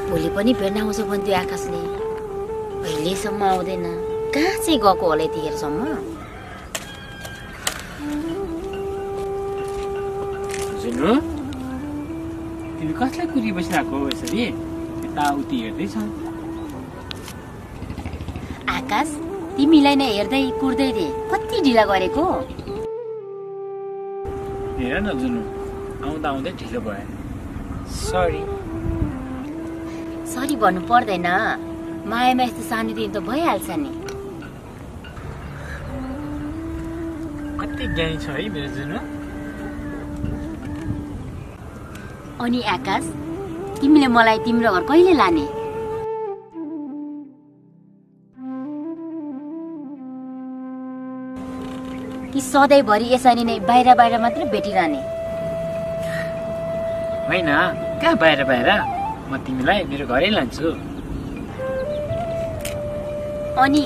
भोलि पनि भेट्न आउँछ भने त्यो आकाशले अहिलेसम्म आउँदैन। कहाँ चाहिँ गएको होला यतिखेरसम्म? जुनु, तिमी कसलाई कुरी बसिरहेको यसरी यताउति हेर्दैछ? आकाश, तिमीलाई नै हेर्दै कुर्दै थिए, कति ढिला गरेको? हेर न जुनु, आउँदा आउँदै ढिलो भयो। सरी। सरी भन्नु पर्दैन, मायामा यस्तो सानो दिन त भइहाल्छ नि। कति ज्ञानी छ है मेरो जुनु। अनि आकाश, तिमीले मलाई तिम्रो घर कहिले लाने? कि सधैँभरि यसरी नै बाहिर बाहिर मात्र भेटिरहने? होइन, कहाँ बाहिर बाहिर, म तिमीलाई मेरो घरै लान्छु। अनि